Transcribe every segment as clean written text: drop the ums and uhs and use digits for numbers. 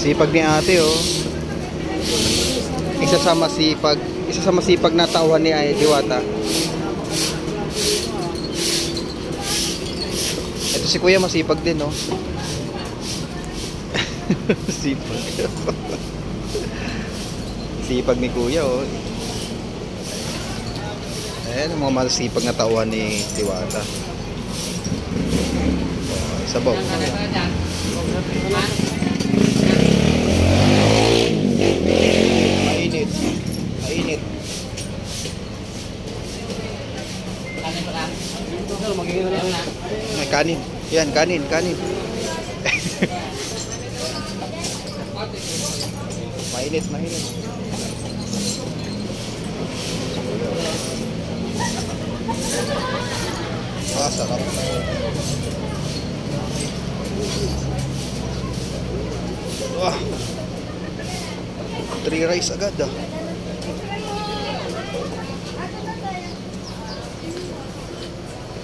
Sipag ni ate, oh. Isa sa masipag na tauhan ni Diwata. Ito si kuya masipag din, oh. Sipag. Sipag ni kuya, oh. Ayan ang mga masipag na tauhan ni Diwata. Sabaw. Mainit. Mainit. Ay, kanin. Yan, kanin, kanin. Mainit, mainit. Ah, sarap. Wah. 3 rice agad, ah.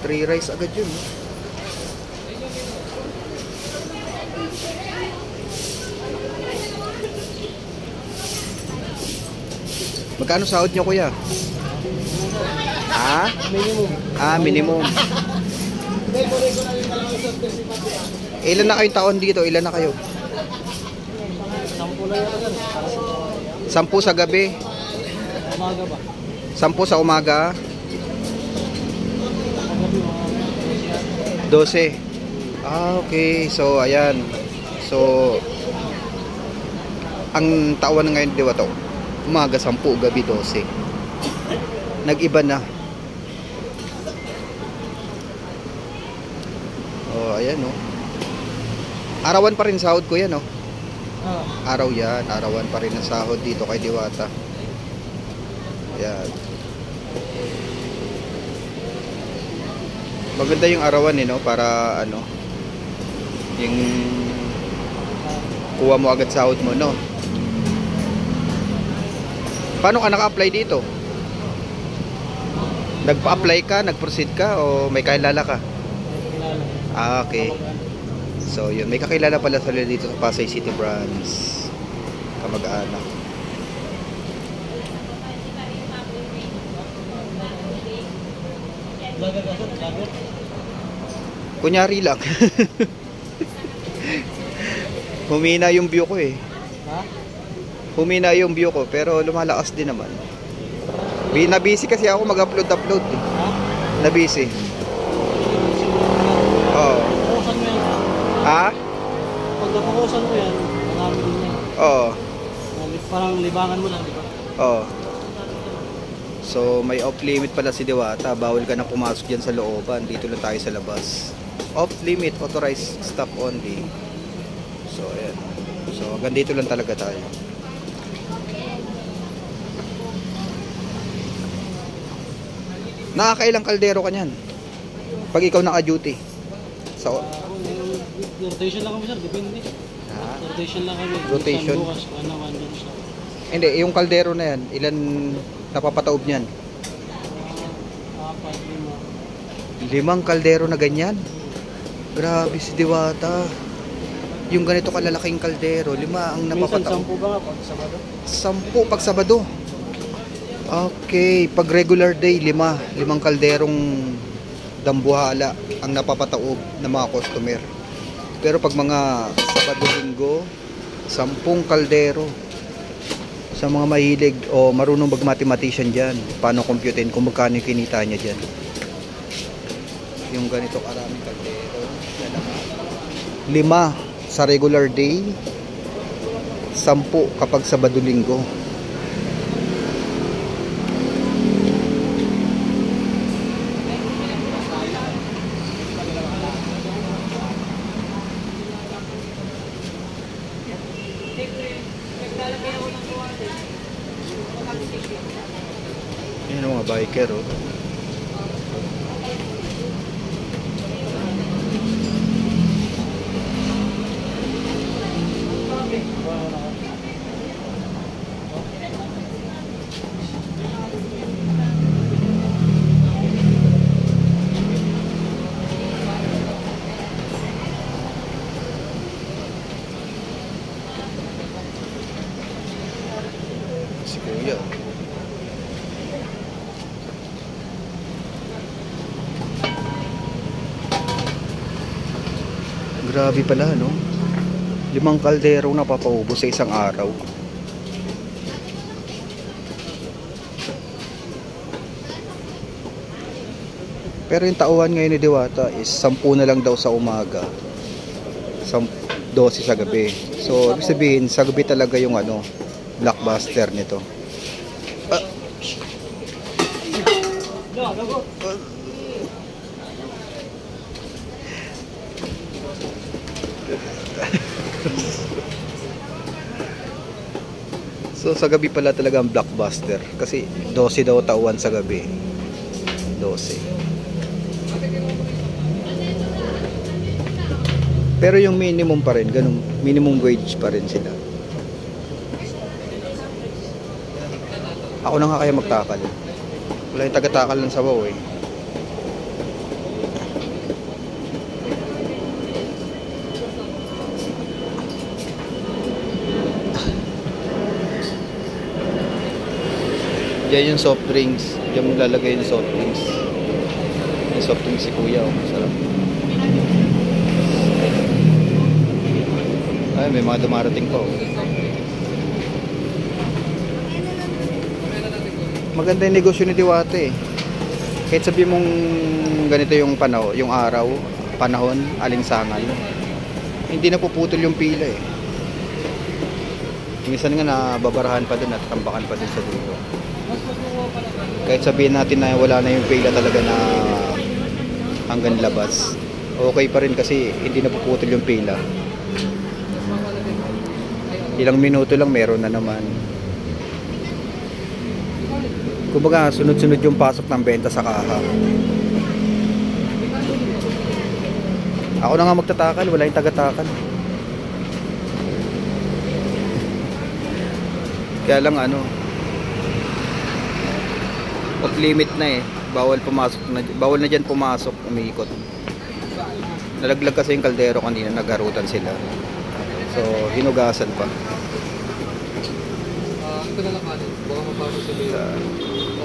Three rice agad yun. Magkano sahod nyo, kuya? Ha? Minimum. Ah, minimum. Ilan na kayong taon dito? Ilan na kayo? 10 sa gabi. Umaga ba? 10 sa umaga. 12. Ah, okay. So, ayan. So, ang tawan ngayon, di ba to? Umaga 10, gabi 12. Nag-iba na. Oh, ayan, no. Arawan pa rin sahod ko yan, no. Araw yan. Arawan pa rin ang sahod dito kay Diwata. Ayan. Maganda yung arawan, no, para ano, yung kuha mo agad sahod mo, no. Paano ka naka-apply dito? Nagpa-apply ka, nag-proceed ka, o may kakilala ka? Ah, okay. So yun, may kakilala pala sila dito sa Pasay City Branch, kamag-anak. Kunyari lang. Humina yung view ko, eh. Ha? Humina yung view ko, pero lumalakas din naman. Nabisi kasi ako mag-upload, eh. Ha? Nabisi. Oo. Ha? Pag napakusan mo yan, marami din yan. Oo. Parang libangan mo lang, di ba? Oo. So may off limit pala si Diwata. Bawal ka na pumasok dyan sa looban. Dito lang tayo sa labas. Off limit, authorized stop only. So ayan. So hanggang dito lang talaga tayo. Nakakailang kaldero ka nyan pag ikaw naka-duty? So, rotation lang kami, sir. Depende. Rotation lang kami. Rotation? Bukas, hindi, yung kaldero na yan, ilan napapataob niyan? 4, 5. 5 kaldero na ganyan? Grabe si Diwata. Yung ganito kalalaking kaldero, 5 ang napapataob. Minsan 10 ba nga pag Sabado? 10 pag Sabado. Okay, pag regular day, 5 kalderong dambuhala ang napapataob ng mga customer. Pero pag mga Sabado-Linggo, 10 kaldero. Sa mga mahilig o marunong mag-mathematician dyan, paano computein kung magkano yung kinita niya dyan. Yung ganito karaming kaldero, 5 sa regular day, 10 kapag Sabado-Linggo. Yan ang mga biker, oh. Grabe pala, no? 5 kaldero na papaubos sa isang araw. Pero yung tauhan ngayon ni Diwata is 10 na lang daw sa umaga, 12 sa gabi. So, ibig sabihin, sa gabi talaga yung ano, blockbuster nito. So, sa gabi pala talaga ang blockbuster. Kasi 12 daw tauhan sa gabi. 12. Pero yung minimum pa rin, ganun, minimum wage pa rin sila. Ako na nga kaya magtakal. Wala yung taga-takal ng sabaw eh. Diyan yung soft drinks. Diyan mo lalagay yung soft drinks. Yung soft drinks si kuya, oh. Sarap. Ay, may mga dumarating pa, oh. Maganda yung negosyo ni Diwata eh. Kahit sabi mong ganito yung panahon, yung araw, panahon, alinsangan, hindi na puputol yung pila eh. Minsan nga nababarahan pa dun at tambakan pa dun sa dulo. Kahit sabihin natin na wala na yung pila talaga na hanggang labas, okay pa rin kasi hindi na puputol yung pila. Ilang minuto lang meron na naman. Kumbaga sunod-sunod yung pasok ng benta sa kaha. Ako na nga magtatakal, wala yung taga-takal. Kaya lang ano, off limit na eh. Bawal pumasok na, bawal na diyan pumasok, umiikot. Nalaglag kasi yung kaldero kanina, nagharutan sila. So, hinugasan pa. Ito na lang kanin. Baka mapapos sa liyo.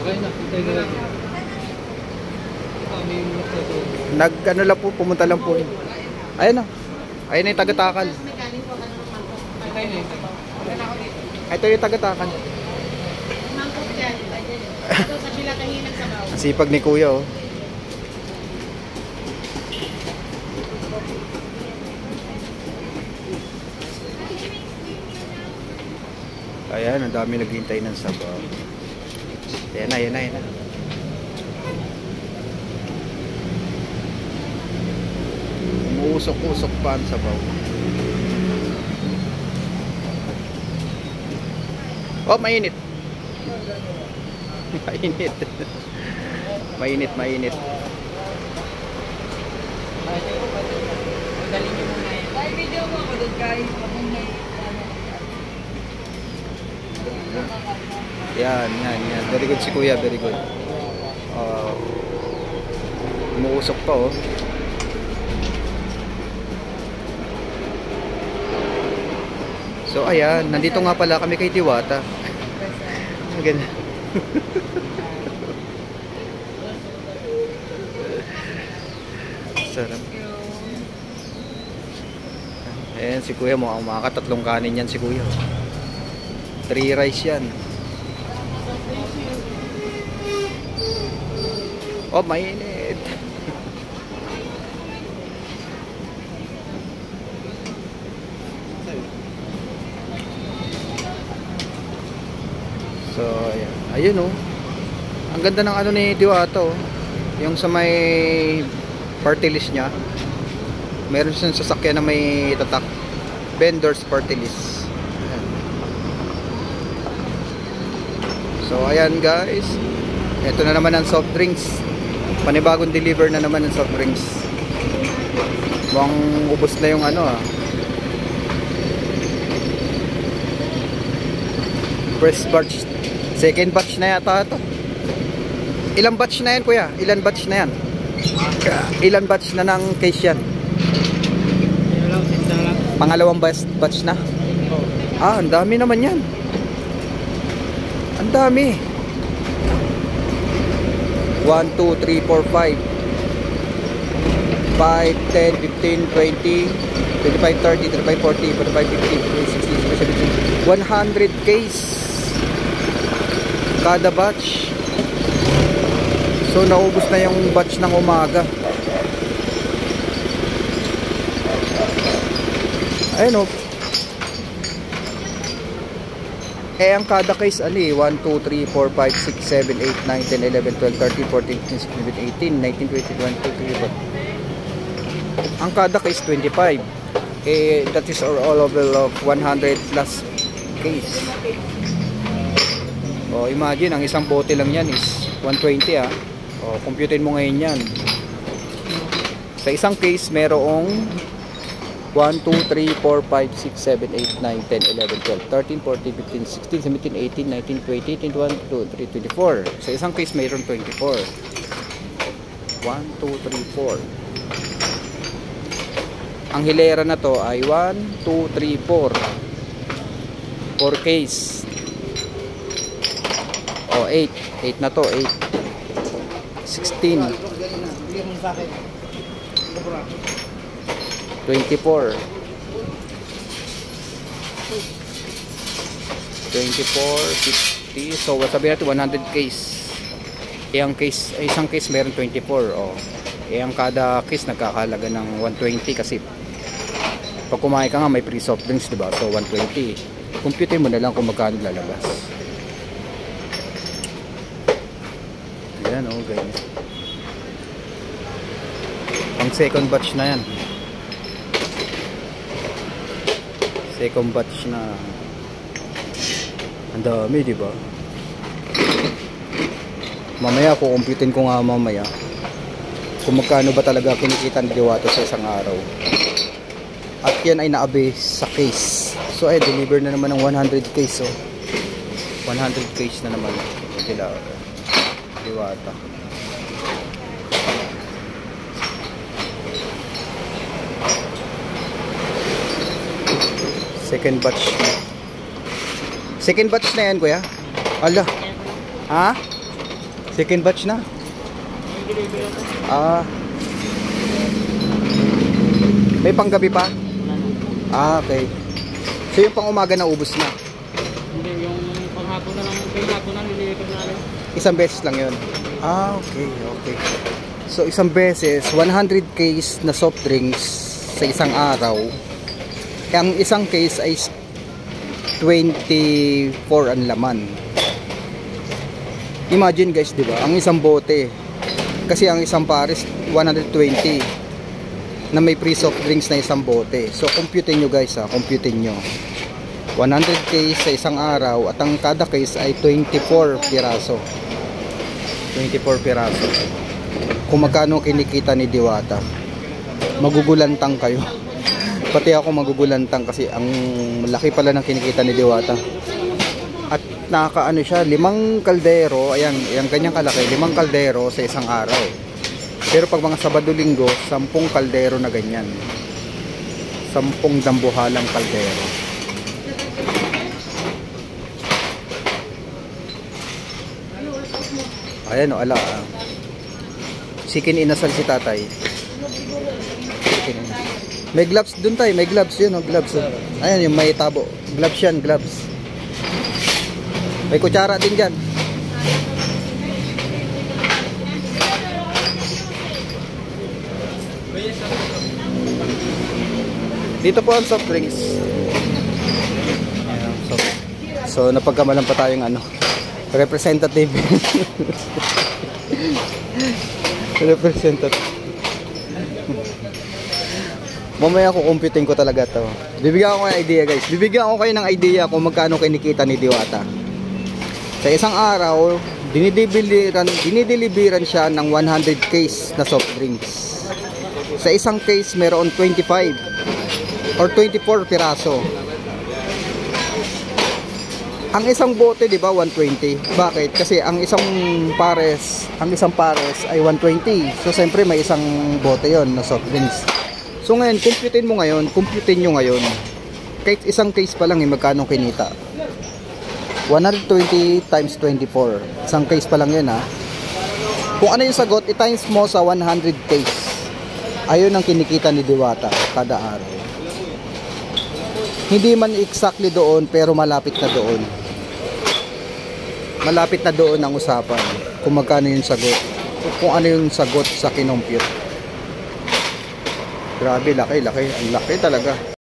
Okay na. Tayo na lang. May Nag-ano lang po, pumunta lang po. Ayan na. Ayan na yung taga-takal. Ito yung taga-takal. Mangkok dyan. Ito sa sila kaninang sabaw. Ang sipag ni kuya, oh. Ayan, ang dami naghihintay ng sabaw. Ayan na, ayan na, ayan na. Umuusok-usok pa ang sabaw. Oh, mainit. Mainit. Mainit, mainit. Ay, video mo ako doon guys. Yan, yan, yan. Very good si kuya, very good. Umuusok pa, oh. So, ayan. Nandito nga pala kami kay Diwata. Maganda. Sarap. Ayan, si kuya mo. Makakatatlong kanin yan si kuya. 3 rice yan. Oh, mainit. So, ayan. Ayun, oh. Ang ganda ng ano ni Diwata, oh. Yung sa may party list niya. Meron siyang sasakyan na may tatak. Vendors party list. Ayan. So, ayan guys. Ito na naman ang soft drinks. Panibagong deliver na naman ng soft drinks. Mukhang ubos na yung ano, ah. First batch. Second batch na yata ito. Ilang batch na yan, kuya? Ilan batch na yan? Ilan batch na ng case yan? Pangalawang batch na? Ah, ang dami naman yan. Ang dami. 1, 2, 3, 4, 5. 5, 10, 15, 20, 25, 30, 35, 40, 45, 50, 60, 70, 100 case kada batch. So naubos na yung batch ng umaga. Ayun o. Eh ang kada case ano eh, 1, 2, 3, 4, 5, 6, 7, 8, 9, 10, 11, 12, 13, 14, 15, 16, 17, 18, 19, 20, 21, 22, 23. Ang kada case 25. Eh that is all level of 100 plus case. O imagine ang isang bote lang yan is 120 ah. O computein mo ngayon yan. Sa isang case merong 1, 2, 3, 4, 5, 6, 7, 8, 9, 10, 11, 12, 13, 14, 15, 16, 17, 18, 19, 20, 21, 22, 23, 24. Sa isang case mayroon 24. 1, 2, 3, 4. Ang hilera na to ay 1, 2, 3, 4. 4 case. O 8. 8 na to, 8. 16. 24 50. So sabihin natin 100 case. Ang case, isang case meron 24. Oh. Ang kada case nagkakahalaga ng 120 kasi pag kumain ka nga may free soft drinks, diba? So 120. Compute mo na lang kung magkano lalabas. Yan oh, ganyan. Ang second batch na yan. Second batch na. Ang dami, di ba? Mamaya kukumputin ko nga mamaya kung magkano ba talaga kinikita ni Diwata sa isang araw. At yan ay naabi sa case. So ay deliver na naman ng 100 case. So 100 case na naman sila Diwata. Second batch na. Second batch na yan, kuya? Ala. Ha? Second batch na? Ah. May panggabi pa? Ah, okay. So yung pang umaga na ubos na? Hindi, yung panghapon na lang, panghapon na nililipat natin. Isang beses lang yun? Ah, okay, okay. So isang beses, 100 case na soft drinks sa isang araw. Ang isang case ay 24 ang laman. Imagine guys, di ba? Ang isang bote. Kasi ang isang pares 120 na may free soft drinks na isang bote. So computein nyo guys ha, computein nyo. 100 case sa isang araw at ang kada case ay 24 piraso. 24 piraso. Kung magkano kinikita ni Diwata, magugulantang kayo. Pati ako magugulantang kasi ang laki pala ng kinikita ni Diwata. At nakakaano siya, 5 kaldero, ayan, ganyang kalaki, 5 kaldero sa isang araw. Pero pag mga Sabado-Linggo, 10 kaldero na ganyan. 10 dambuhalang kaldero. Ayan o, ala. Sikin inasal si tatay. Sikin inasal. May gloves dun tayo, may gloves yun, oh, gloves. Oh. Ayan yung may tabo. Gloves yan, gloves. May kutsara din dyan. Dito po ang soft drinks. Ayan, so napagkamalan pa tayong ano, representative. Representative. Mamaya ko computing ko talaga to. Bibigyan ko kayo ng idea guys. Bibigyan ko kayo ng idea kung magkano kinikita ni Diwata. Sa isang araw, dinideliveran siya ng 100 case na soft drinks. Sa isang case, meron 25 or 24 piraso. Ang isang bote, di ba, 120. Bakit? Kasi ang isang pares ay 120. So, siyempre may isang bote yon na soft drinks. So ngayon, computein nyo ngayon. Kahit isang case pa lang, magkano kinita? 120 times 24. Isang case pa lang yun ha. Kung ano yung sagot, i-times mo sa 100 case. Ayun ang kinikita ni Diwata kada araw. Hindi man exactly doon, pero malapit na doon. Malapit na doon ang usapan kung magkano yung sagot. Kung ano yung sagot sa kinompute. Grabe, laki. Ang laki talaga.